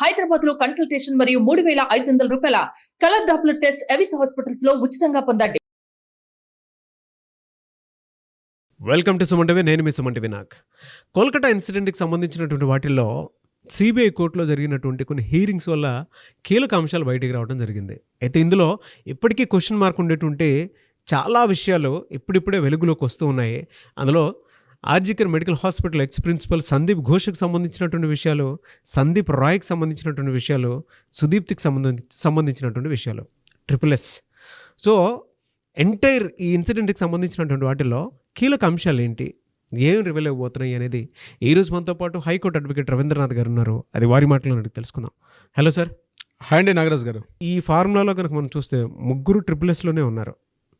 హైదరాబాద్ లో కన్సల్టేషన్ మరియు 3,500 రూపాయల colour Doppler test Avis hospitals లో ఉచితంగా పొందండి. Welcome to Suman TV. నేను మీ సుమన్ టీవీ. కోల్కతా ఇన్సిడెంట్కి సంబంధించినటువంటి వాటిల్లో సిబిఐ కోర్టులో జరిగినటువంటి కొన్ని హీరింగ్స్ వల్ల కీలక అంశాలు బయటికి రావడం జరిగింది. అయితే ఇందులో ఇప్పటికీ క్వశ్చన్ మార్క్ ఉండేటువంటి చాలా విషయాలు ఇప్పుడిప్పుడే వెలుగులోకి వస్తూ ఉన్నాయి. అందులో RG Kar medical hospital ex principal Sandeep ఘోష్కి సంబంధించినటువంటి విషయాలు, సందీప్ రాయ్కి సంబంధించినటువంటి విషయాలు, సుదీప్తికి సంబంధించినటువంటి విషయాలు, SSS. సో ఎంటైర్ ఈ ఇన్సిడెంట్కి సంబంధించినటువంటి వాటిల్లో కీలక అంశాలు ఏంటి, ఏం రివీల్ అయిపోతున్నాయి అనేది ఈరోజు మనతో పాటు హైకోర్టు అడ్వకేట్ రవీంద్రనాథ్ గారు ఉన్నారు. అది వారి మాటలో అడిగి తెలుసుకుందాం. Hello sir. హాయ్ అండి నాగరాజ్ గారు. ఈ ఫార్ములాలో కనుక మనం చూస్తే ముగ్గురు SSSలోనే ఉన్నారు.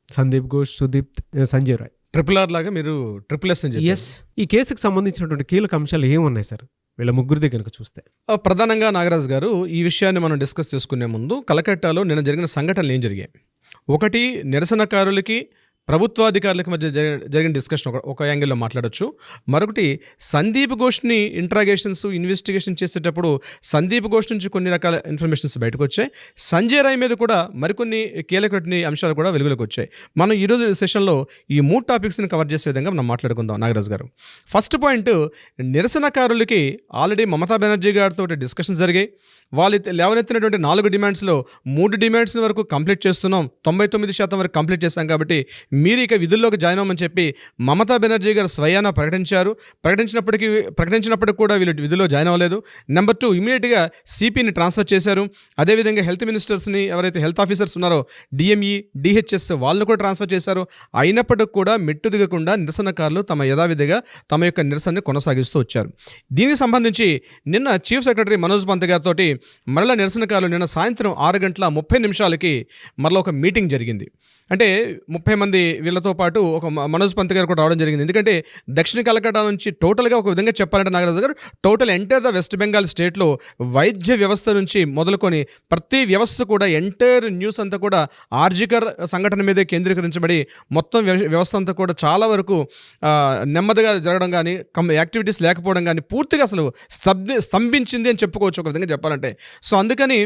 సందీప్ ఘోష్, సుదీప్, సంజయ్ రాయ్. RRR లాగా మీరు SSS అని చెప్పారు. ఎస్. ఈ కేసుకు సంబంధించినటువంటి కీలక అంశాలు ఏమున్నాయి సార్ వీళ్ళ ముగ్గురిదే కనుక చూస్తే? ప్రధానంగా నాగరాజ్ గారు, ఈ విషయాన్ని మనం డిస్కస్ చేసుకునే ముందు కలకట్టాలో నిన్న జరిగిన సంఘటనలు ఏం జరిగాయి? ఒకటి, నిరసనకారులకి ప్రభుత్వాధికారులకి మధ్య జరిగిన డిస్కషన్ ఒక యాంగిల్లో మాట్లాడొచ్చు. మరొకటి, సందీప్ ఘోష్ని ఇంట్రాగేషన్స్ ఇన్వెస్టిగేషన్ చేసేటప్పుడు సందీప్ ఘోష్ నుంచి కొన్ని రకాల ఇన్ఫర్మేషన్స్ బయటకు వచ్చాయి. సంజయ్ రాయ్ మీద కూడా మరికొన్ని కీలకటి అంశాలు కూడా వెలుగులోకి వచ్చాయి. మనం ఈరోజు సెషన్లో ఈ 3 టాపిక్స్ని కవర్ చేసే విధంగా మనం మాట్లాడుకుందాం నాగరాజ్ గారు. ఫస్ట్ పాయింట్, నిరసనకారులకి ఆల్రెడీ మమతా బెనర్జీ గారితో డిస్కషన్స్ జరిగాయి. వాళ్ళు లేవనెత్తినటువంటి 4 డిమాండ్స్లో 3 డిమాండ్స్ వరకు కంప్లీట్ చేస్తున్నాం, 99% వరకు కంప్లీట్ చేశాం, కాబట్టి మీరు ఇక విధుల్లోకి జాయిన్ అవ్వమని చెప్పి మమతా బెనర్జీ గారు స్వయానా ప్రకటించినప్పటికీ కూడా వీళ్ళు విధుల్లో జాయిన్ అవ్వలేదు. నెంబర్ 2, ఇమీడియట్గా సిపిని ట్రాన్స్ఫర్ చేశారు. అదేవిధంగా హెల్త్ మినిస్టర్స్ని, ఎవరైతే హెల్త్ ఆఫీసర్స్ ఉన్నారో డిఎంఈ, డిహెచ్ఎస్, వాళ్ళని కూడా ట్రాన్స్ఫర్ చేశారు. అయినప్పటికీ కూడా మెట్టు దిగకుండా నిరసనకారులు తమ యథావిధిగా తమ యొక్క నిరసనని కొనసాగిస్తూ వచ్చారు. దీనికి సంబంధించి నిన్న చీఫ్ సెక్రటరీ మనోజ్ పంత్ గారితో మరలా నిరసనకారులు నిన్న సాయంత్రం 6:30 మరలా ఒక మీటింగ్ జరిగింది. అంటే 30 మంది వీళ్ళతో పాటు ఒక మనోజ్ పంత్ గారు కూడా రావడం జరిగింది. ఎందుకంటే దక్షిణ కలకట్టా నుంచి టోటల్గా ఒక విధంగా చెప్పాలంటే నాగరాజు గారు, total entire the west Bengal స్టేట్లో వైద్య వ్యవస్థ నుంచి మొదలుకొని ప్రతి వ్యవస్థ కూడా ఎంటైర్ న్యూస్ అంతా కూడా ఆర్జికర్ సంఘటన మీదే కేంద్రీకరించబడి మొత్తం వ్యవస్థ అంతా కూడా చాలా వరకు నెమ్మదిగా జరగడం కానీ, యాక్టివిటీస్ లేకపోవడం కానీ పూర్తిగా అసలు స్తంభించింది అని చెప్పుకోవచ్చు ఒక విధంగా చెప్పాలంటే. సో అందుకని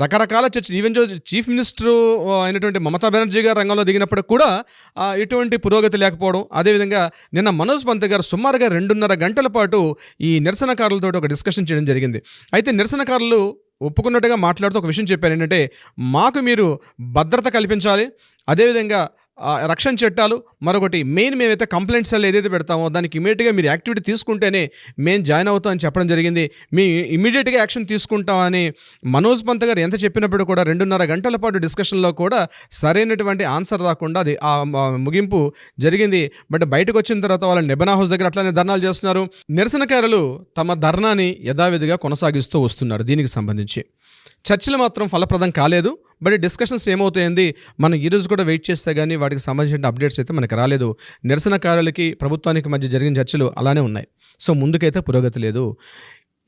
రకరకాల చర్చలు, ఈవెన్ చీఫ్ మినిస్టర్ అయినటువంటి మమతా బెనర్జీ గారు రంగంలో దిగినప్పుడు కూడా ఎటువంటి పురోగతి లేకపోవడం. అదేవిధంగా నిన్న మనోజ్ పంత్ గారు సుమారుగా 2.5 గంటల పాటు ఈ నిరసనకారులతో ఒక డిస్కషన్ చేయడం జరిగింది. అయితే నిరసనకారులు ఒప్పుకున్నట్టుగా మాట్లాడుతూ ఒక విషయం చెప్పారు. ఏంటంటే, మాకు మీరు భద్రత కల్పించాలి, అదేవిధంగా రక్షణ చట్టాలు, మరొకటి మెయిన్ మేమైతే కంప్లైంట్ సెల్ ఏదైతే పెడతామో దానికి ఇమీడియట్గా మీరు యాక్టివిటీ తీసుకుంటేనే మేము జాయిన్ అవుతామని చెప్పడం జరిగింది. మేము ఇమీడియట్గా యాక్షన్ తీసుకుంటామని మనోజ్ పంత్ గారు ఎంత చెప్పినప్పుడు కూడా 2.5 గంటల పాటు డిస్కషన్లో కూడా సరైనటువంటి ఆన్సర్ రాకుండా అది ఆ ముగింపు జరిగింది. బట్ బయటకు వచ్చిన తర్వాత వాళ్ళ నెబనా హౌస్ దగ్గర అట్లానే ధర్నాలు చేస్తున్నారు. నిరసనకారులు తమ ధర్నాని యథావిధిగా కొనసాగిస్తూ వస్తున్నారు. దీనికి సంబంధించి చర్చలు మాత్రం ఫలప్రదం కాలేదు. బట్ డిస్కషన్స్ ఏమవుతాయింది మనం ఈరోజు కూడా వెయిట్ చేస్తే కానీ వాటికి సంబంధించిన అప్డేట్స్ అయితే మనకు రాలేదు. నిరసనకారులకి ప్రభుత్వానికి మధ్య జరిగిన చర్చలు అలానే ఉన్నాయి. సో ముందుకైతే పురోగతి లేదు.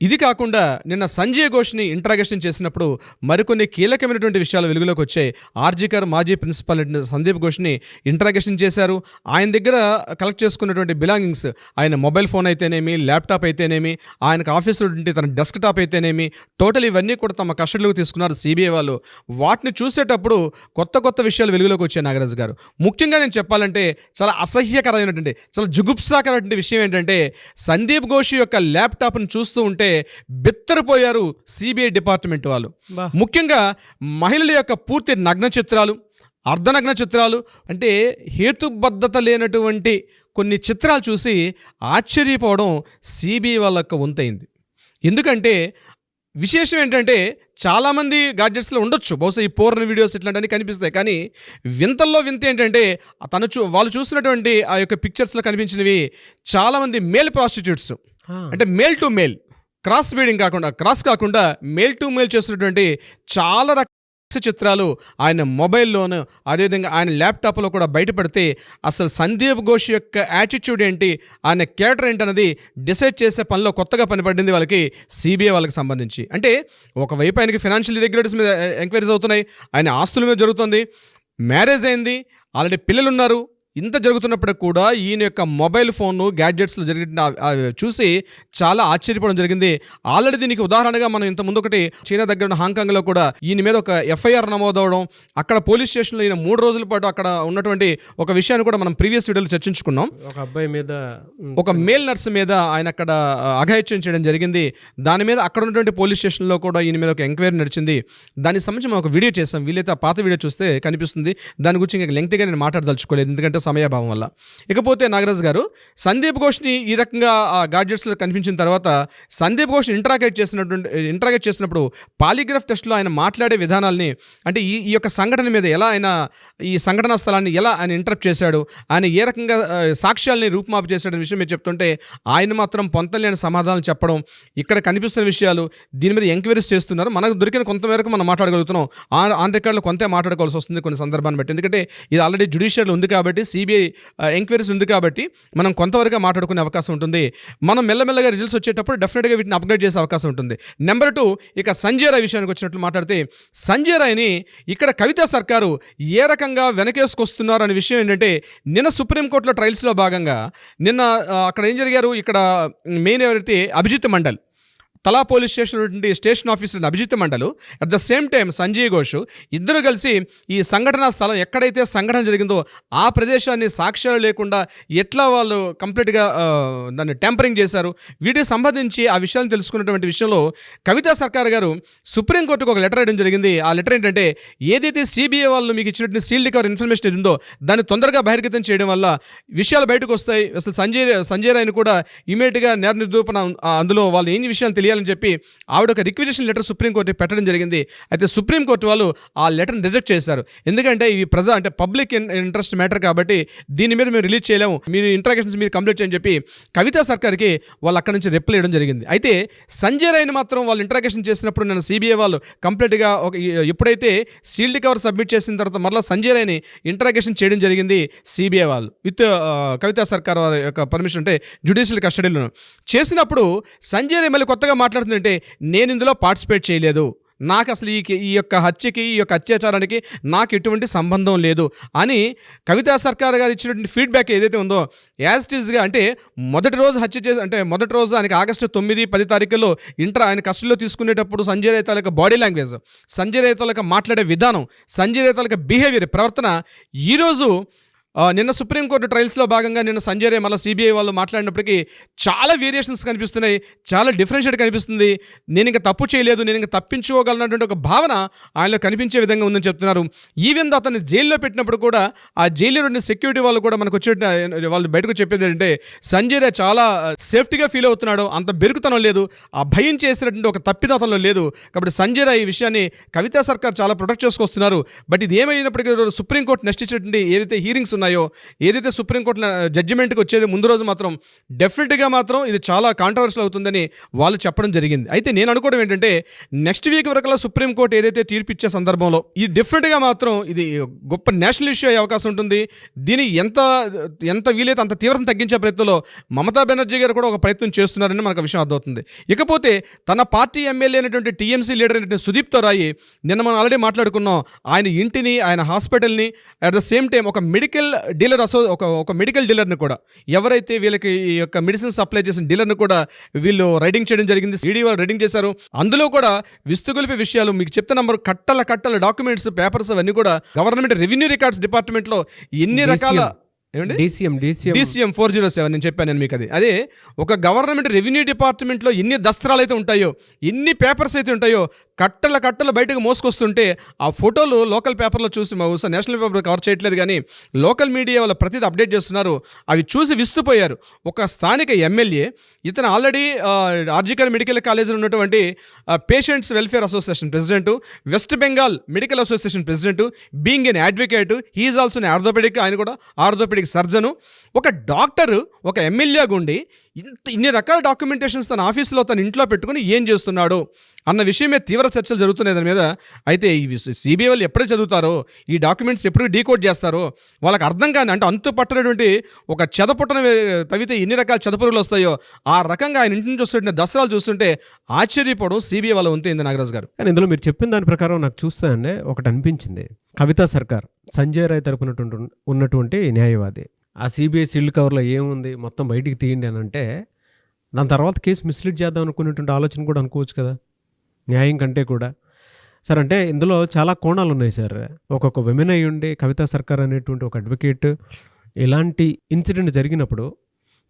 ఇది కాకుండా నిన్న సంజయ్ ఘోష్ని ఇంట్రాగేషన్ చేసినప్పుడు మరికొన్ని కీలకమైనటువంటి విషయాలు వెలుగులోకి వచ్చాయి. ఆర్జికర్ మాజీ ప్రిన్సిపల్ సందీప్ ఘోష్ని ఇంట్రాగేషన్ చేశారు. ఆయన దగ్గర కలెక్ట్ చేసుకున్నటువంటి బిలాంగింగ్స్, ఆయన మొబైల్ ఫోన్ అయితేనేమి, ల్యాప్టాప్ అయితేనేమి, ఆయనకు ఆఫీసులో ఉంటే తన డెస్క్టాప్ అయితేనేమి, టోటల్ ఇవన్నీ కూడా తమ కస్టడీలోకి తీసుకున్నారు సిబిఐ వాళ్ళు. వాటిని చూసేటప్పుడు కొత్త విషయాలు వెలుగులోకి వచ్చాయి నాగరాజు గారు. ముఖ్యంగా నేను చెప్పాలంటే చాలా అసహ్యకరమైనటువంటి, చాలా జుగుప్సాకరమైన విషయం ఏంటంటే, సందీప్ ఘోష్ యొక్క ల్యాప్టాప్ను చూస్తూ ఉంటే బిత్తరపోయారు సిబిఐ డిపార్ట్మెంట్ వాళ్ళు. ముఖ్యంగా మహిళల యొక్క పూర్తి నగ్న చిత్రాలు, అర్ధనగ్న చిత్రాలు, అంటే హేతుబద్ధత లేనటువంటి కొన్ని చిత్రాలు చూసి ఆశ్చర్యపోవడం సిబిఐ వాళ్ళ యొక్క వంతైంది. ఎందుకంటే విశేషం ఏంటంటే, చాలామంది గాడ్జెట్స్లో ఉండొచ్చు బహుశా ఈ పోర్న్ వీడియోస్ ఇట్లాంటివన్నీ కనిపిస్తాయి. కానీ వింతల్లో వింత ఏంటంటే, వాళ్ళు చూసినటువంటి ఆ యొక్క పిక్చర్స్లో కనిపించినవి చాలామంది మేల్ ప్రాస్టిట్యూట్స్, అంటే మేల్ టు మేల్, క్రాస్ కాకుండా మేల్ టు మేల్ చేసినటువంటి చాలా రకాల చిత్రాలు ఆయన మొబైల్లోను, అదేవిధంగా ఆయన ల్యాప్టాప్లో కూడా బయటపడితే అసలు సందీప్ ఘోష్ యొక్క యాటిట్యూడ్ ఏంటి, ఆయన క్యారెక్టర్ ఏంటన్నది డిసైడ్ చేసే పనిలో కొత్తగా పనిపడింది వాళ్ళకి సిబిఐ వాళ్ళకి సంబంధించి. అంటే ఒకవైపు ఆయనకి ఫైనాన్షియల్ ఇర్రెగ్యులేటరీస్ మీద ఎంక్వైరీస్ అవుతున్నాయి, ఆయన ఆస్తుల మీద జరుగుతుంది, మ్యారేజ్ అయింది, ఆల్రెడీ పిల్లలు ఉన్నారు, ఇంత జరుగుతున్నప్పుడు కూడా ఈయన యొక్క మొబైల్ ఫోను గ్యాడ్జెట్స్లో జరిగిన చూసి చాలా ఆశ్చర్యపోవడం జరిగింది. ఆల్రెడీ దీనికి ఉదాహరణగా మనం ఇంత ముందు ఒకటి చైనా దగ్గర ఉన్న హాంకాంగ్లో కూడా ఈయన మీద ఒక ఎఫ్ఐఆర్ నమోదవడం, అక్కడ పోలీస్ స్టేషన్లో ఈయన 3 రోజుల పాటు అక్కడ ఉన్నటువంటి ఒక విషయాన్ని కూడా మనం ప్రీవియస్ వీడియోలో చర్చించుకున్నాం. ఒక అబ్బాయి మీద ఒక మేల్ నర్స్ మీద ఆయన అక్కడ అఘాయిత్యం చేయడం జరిగింది. దాని మీద అక్కడ ఉన్నటువంటి పోలీస్ స్టేషన్లో కూడా ఈయన మీద ఒక ఎంక్వైరీ నడిచింది. దానికి సంబంధించి మనం ఒక వీడియో చేసాం. వీలైతే ఆ పాత వీడియో చూస్తే కనిపిస్తుంది. దాని గురించి ఇంకా లెంగ్తీగా నేను మాట్లాడదలుచుకోలేదు, ఎందుకంటే సమయాభావం వల్ల. ఇకపోతే నాగరాజ్ గారు, సందీప్ ఘోష్ని ఈ రకంగా ఆ గాడ్జెట్స్లో కనిపించిన తర్వాత సందీప్ ఘోష్ ఇంటరాగేట్ చేసినప్పుడు పాలిగ్రాఫ్ టెస్ట్లో ఆయన మాట్లాడే విధానాల్ని, అంటే ఈ యొక్క సంఘటన మీద ఎలా ఆయన ఈ సంఘటనా స్థలాన్ని ఎలా ఆయన ఇంటరప్ట్ చేశాడు, ఆయన ఏ రకంగా సాక్ష్యాల్ని రూపుమాపు చేశాడనే విషయం మీరు చెప్తుంటే ఆయన మాత్రం పొంతలేని సమాధానాలు చెప్పడం, ఇక్కడ కనిపిస్తున్న విషయాలు, దీని మీద ఎంక్వైరీస్ చేస్తున్నారు. మనకు దొరికిన కొంతమేరకు మనం మాట్లాడగలుగుతున్నాం. ఆన్ రికార్డులో కొంత మాట్లాడుకోవాల్సి వస్తుంది కొన్ని సందర్భాన్ని బట్టి, ఎందుకంటే ఇది ఆల్రెడీ జ్యుడిషియల్ ఉంది కాబట్టి, సిబిఐ ఎంక్వైరీస్ ఉంది కాబట్టి మనం కొంతవరకు మాట్లాడుకునే అవకాశం ఉంటుంది. మనం మెల్లమెల్లగా రిజల్ట్స్ వచ్చేటప్పుడు డెఫినెట్గా వీటిని అప్గ్రేడ్ చేసే అవకాశం ఉంటుంది. నెంబర్ 2, ఇక సంజయ్ రాయ్ విషయానికి వచ్చినట్లు మాట్లాడితే, సంజయ్ రాయ్ని ఇక్కడ కవితా సర్కారు ఏ రకంగా వెనకేసుకొస్తున్నారు అనే విషయం ఏంటంటే, నిన్న సుప్రీంకోర్టులో ట్రయల్స్లో భాగంగా నిన్న అక్కడ ఏం జరిగారు, ఇక్కడ మెయిన్ ఎవరైతే అభిజిత్ మండల్, తలా పోలీస్ స్టేషన్ నుండి station officer Abhijit Mondal, at the same time Sanjay Ghosh ఇద్దరు కలిసి ఈ సంఘటనా స్థలం ఎక్కడైతే సంఘటన జరిగిందో ఆ ప్రదేశాన్ని సాక్ష్యాలు లేకుండా ఎట్లా వాళ్ళు కంప్లీట్గా దాన్ని ట్యాంపరింగ్ చేశారు, వీటికి సంబంధించి ఆ విషయాన్ని తెలుసుకున్నటువంటి విషయంలో కవితా సర్కార్ గారు సుప్రీంకోర్టుకు ఒక లెటర్ రాయడం జరిగింది. ఆ లెటర్ ఏంటంటే, ఏదైతే సిబిఐ వాళ్ళు మీకు ఇచ్చినటువంటి సీల్డ్ కవర్ ఇన్ఫర్మేషన్ ఉందో దాన్ని తొందరగా బహిర్గతం చేయడం వల్ల విషయాలు బయటకు వస్తాయి. అసలు సంజయ్ రాయ్ని కూడా ఇమీడియట్గా నేర నిర్దూపణ అందులో వాళ్ళు ఏం విషయాలు తెలియాలని చెప్పి ఆవిడ ఒక రిక్విజిషన్ లెటర్ సుప్రీంకోర్టు పెట్టడం జరిగింది. అయితే సుప్రీంకోర్టు వాళ్ళు ఆ లెటర్ని రిజెక్ట్ చేశారు. ఎందుకంటే ఇవి అంటే పబ్లిక్ ఇంట్రెస్ట్ మ్యాటర్ కాబట్టి దీని మీద మేము రిలీజ్ చేయలేము, మీరు ఇంట్రాగేషన్స్ మీరు కంప్లీట్ చేయని చెప్పి కవితా సర్కార్కి వాళ్ళు అక్కడ నుంచి రిప్లై ఇవ్వడం జరిగింది. అయితే సంజయ్ రాయ్ని మాత్రం వాళ్ళు ఇంట్రాగేషన్ చేసినప్పుడు నేను సిబిఐ వాళ్ళు కంప్లీట్గా ఎప్పుడైతే సీల్డ్ కవర్ సబ్మిట్ చేసిన తర్వాత మరలా సంజయ్ రాయ్ని ఇంట్రాగేషన్ చేయడం జరిగింది సిబిఐ వాళ్ళు విత్ కవితా సర్కార్ వారి యొక్క పర్మిషన్, అంటే జ్యుడిషియల్ కస్టడీలో చేసినప్పుడు సంజయ్ రాయ్ మళ్ళీ కొత్తగా మాట్లాడుతుందంటే, నేను ఇందులో పార్టిసిపేట్ చేయలేదు, నాకు అసలు ఈ యొక్క హత్యకి ఈ యొక్క అత్యాచారానికి నాకు ఎటువంటి సంబంధం లేదు అని కవితా సర్కార్ గారు ఇచ్చినటువంటి ఫీడ్బ్యాక్ ఏదైతే ఉందో యాజ్ ఇట్ ఈస్గా, అంటే మొదటి రోజు హత్య చేసి, అంటే మొదటి రోజు ఆయనకి ఆగస్టు 9, 10 తారీఖుల్లో ఆయన కస్టడీలో తీసుకునేటప్పుడు సంజయ్ రాయ్ తాలూకా బాడీ లాంగ్వేజ్, సంజయ్ రాయ్ తాలూకా మాట్లాడే విధానం, సంజయ్ రాయ్ తాలూకా బిహేవియర్, ప్రవర్తన ఈరోజు నిన్న సుప్రీంకోర్టు ట్రయల్స్లో భాగంగా నిన్న సంజయ్ రాయ్ మళ్ళీ సిబిఐ వాళ్ళు మాట్లాడినప్పటికీ చాలా వేరియేషన్స్ కనిపిస్తున్నాయి, చాలా డిఫరెన్షియేట్ కనిపిస్తుంది. నేను ఇంకా తప్పు చేయలేదు, నేను ఇంకా తప్పించుకోగలనటువంటి ఒక భావన ఆయనలో కనిపించే విధంగా ఉందని చెప్తున్నారు. ఈవెన్ అతన్ని జైల్లో పెట్టినప్పుడు కూడా ఆ జైల్లో ఉన్న సెక్యూరిటీ వాళ్ళు కూడా మనకు వచ్చే వాళ్ళు బయటకు చెప్పేది ఏంటంటే, సంజయ్ రాయ్ చాలా సేఫ్టీగా ఫీల్ అవుతున్నాడు, అంత బెరుకుతనం లేదు, ఆ భయం చేసినటువంటి ఒక తప్పిదతంలో లేదు. కాబట్టి సంజయ్ రాయ్ ఈ విషయాన్ని కవితా సర్కార్ చాలా ప్రొటెక్ట్ చేసుకొస్తున్నారు. బట్ ఇది ఏమైనప్పటికీ సుప్రీంకోర్టు నెక్స్ట్ ఇచ్చినటువంటి ఏదైతే హీరింగ్స్ ఉన్నాయో, ఏదైతే సుప్రీంకోర్టులో జడ్జిమెంట్కి వచ్చేది ముందు రోజు మాత్రం డెఫినెట్గా మాత్రం ఇది చాలా కాంట్రవర్షియల్ అవుతుందని వాళ్ళు చెప్పడం జరిగింది. అయితే నేను అనుకోవడం ఏంటంటే, నెక్స్ట్ వీక్ వరకల్లా సుప్రీంకోర్టు ఏదైతే తీర్పు ఇచ్చే సందర్భంలో ఇది డెఫినెట్గా మాత్రం ఇది గొప్ప నేషనల్ ఇష్యూ అయ్యే అవకాశం ఉంటుంది. దీని ఎంత వీలైతే అంత తీవ్రత తగ్గించే ప్రయత్నంలో మమతా బెనర్జీ గారు కూడా ఒక ప్రయత్నం చేస్తున్నారని మనకు విషయం అర్థమవుతుంది. ఇకపోతే తన పార్టీ ఎమ్మెల్యే అయినటువంటి టీఎంసీ లీడర్ అయినటువంటి సుదీప్తో రాయి, నిన్న మనం ఆల్రెడీ మాట్లాడుకున్నాం, ఆయన ఇంటిని, ఆయన హాస్పిటల్ని, అట్ ద సేమ్ టైం ఒక మెడికల్ డీలర్ ఒక మెడికల్ డీలర్ని కూడా, ఎవరైతే వీళ్ళకి ఈ యొక్క మెడిసిన్ సప్లై చేసిన డీలర్ని కూడా వీళ్ళు రైడింగ్ చేయడం జరిగింది. సిడి వాళ్ళు రైడింగ్ చేశారు. అందులో కూడా విస్తుగొలిపే విషయాలు మీకు చెప్తే నంబర్ కట్టల డాక్యుమెంట్స్, పేపర్స్ అవన్నీ కూడా గవర్నమెంట్ రెవెన్యూ రికార్డ్స్ డిపార్ట్మెంట్లో ఎన్ని రకాల DCM 407 నేను చెప్పాను మీకు. అదే ఒక గవర్నమెంట్ రెవెన్యూ డిపార్ట్మెంట్లో ఎన్ని దస్త్రాలు అయితే ఉంటాయో, ఎన్ని పేపర్స్ అయితే ఉంటాయో కట్టలు బయటకు మోసుకొస్తుంటే ఆ ఫోటోలు లోకల్ పేపర్లో చూసి నేషనల్ పేపర్ కవర్ చేయట్లేదు కానీ లోకల్ మీడియా వాళ్ళు ప్రతిదీ అప్డేట్ చేస్తున్నారు. అవి చూసి విస్తుపోయారు. ఒక స్థానిక ఎమ్మెల్యే, ఇతను ఆల్రెడీ ఆర్జికర్ మెడికల్ కాలేజీలో ఉన్నటువంటి patients welfare association president, West Bengal medical association president, being an advocate, he is also orthopaedic, ఆయన కూడా ఆర్థోపెడిక్ సర్జను. ఒక డాక్టరు ఒక ఎమ్మెల్యే గుండి ఇన్ని రకాల డాక్యుమెంటేషన్స్ తన ఆఫీస్లో తన ఇంట్లో పెట్టుకుని ఏం చేస్తున్నాడు అన్న విషయమే తీవ్ర చర్చలు జరుగుతున్నాయి దాని మీద. అయితే ఈ సిబిఐ వాళ్ళు ఎప్పుడు చదువుతారో, ఈ డాక్యుమెంట్స్ ఎప్పుడు డీకోడ్ చేస్తారో వాళ్ళకి అర్థం కాని, అంటే అంతు పట్టనటువంటి ఒక చెదపుట్టన తవ్వితే ఎన్ని రకాల చెదపురుగులు వస్తాయో ఆ రకంగా ఆయన ఇంటి నుంచి వస్తుంటే దసరాలు చూస్తుంటే ఆశ్చర్యపోవడం సిబిఐ వాళ్ళ ఉంటుంది నాగరాజ్ గారు. కానీ ఇందులో మీరు చెప్పిన దాని ప్రకారం నాకు చూస్తే అండి ఒకటి అనిపించింది. కవితా సర్కార్, సంజయ్ రాయ్ తరపున ఉన్నటువంటి న్యాయవాది, ఆ సిబిఐ సీల్డ్ కవర్లో ఏముంది మొత్తం బయటికి తీయండి అని అంటే దాని తర్వాత కేసు మిస్లీడ్ చేద్దాం అనుకునేటువంటి ఆలోచన కూడా అనుకోవచ్చు కదా న్యాయం కంటే కూడా. సార్ అంటే ఇందులో చాలా కోణాలు ఉన్నాయి సార్. ఒక్కొక్క విమెన్ అయి ఉండి కవితా సర్కార్ అనేటువంటి ఒక అడ్వకేట్ ఇలాంటి ఇన్సిడెంట్ జరిగినప్పుడు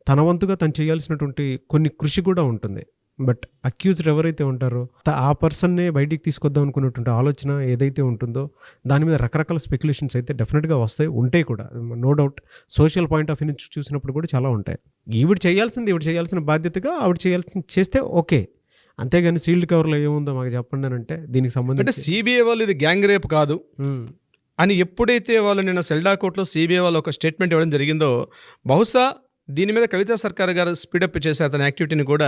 తన వంతుగా తను చేయాల్సినటువంటి కొన్ని కృషి కూడా ఉంటుంది. బట్ అక్యూజ్డ్ ఎవరైతే ఉంటారో ఆ పర్సన్నే బయటికి తీసుకొద్దాం అనుకున్నటువంటి ఆలోచన ఏదైతే ఉంటుందో దాని మీద రకరకాల స్పెక్యులేషన్స్ అయితే డెఫినెట్గా ఉంటాయి కూడా, no doubt. Social point of view నుంచి చూసినప్పుడు కూడా చాలా ఉంటాయి. ఈవిడ చేయాల్సిన బాధ్యతగా ఆవిడ చేస్తే ఓకే, అంతేగాని సీల్డ్ కవర్లో ఏముందో మాకు చెప్పండి అని అంటే దీనికి సంబంధించి అంటే సిబిఐ వాళ్ళు ఇది గ్యాంగ్ రేప్ కాదు అని ఎప్పుడైతే వాళ్ళు నిన్న సెల్డా కోర్టులో సిబిఐ వాళ్ళు ఒక స్టేట్మెంట్ ఇవ్వడం జరిగిందో, బహుశా దీని మీద కవితా సర్కార్ గారు స్పీడప్ చేశారు తన యాక్టివిటీని కూడా.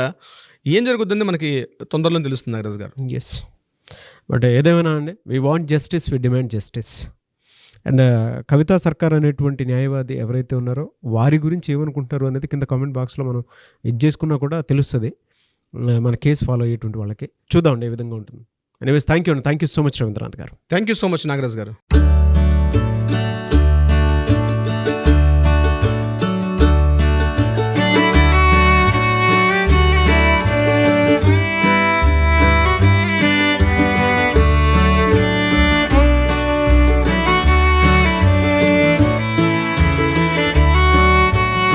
ఏం జరుగుతుందో మనకి తొందరలో తెలుస్తుంది నాగరాజ్ గారు. ఎస్, బట్ ఏదేమైనా అండి, we want justice, we demand justice. And Kavita Sarkar అనేటువంటి న్యాయవాది ఎవరైతే ఉన్నారో వారి గురించి ఏమనుకుంటున్నారు అనేది కింద కామెంట్ బాక్స్లో మనం ఇది చేసుకున్నా కూడా తెలుస్తుంది మన కేసు ఫాలో అయ్యేటువంటి వాళ్ళకి. చూద్దామండి ఏ విధంగా ఉంటుంది. Anyways thank you so much Ravindranath గారు. Thank you so much Nagaraj గారు.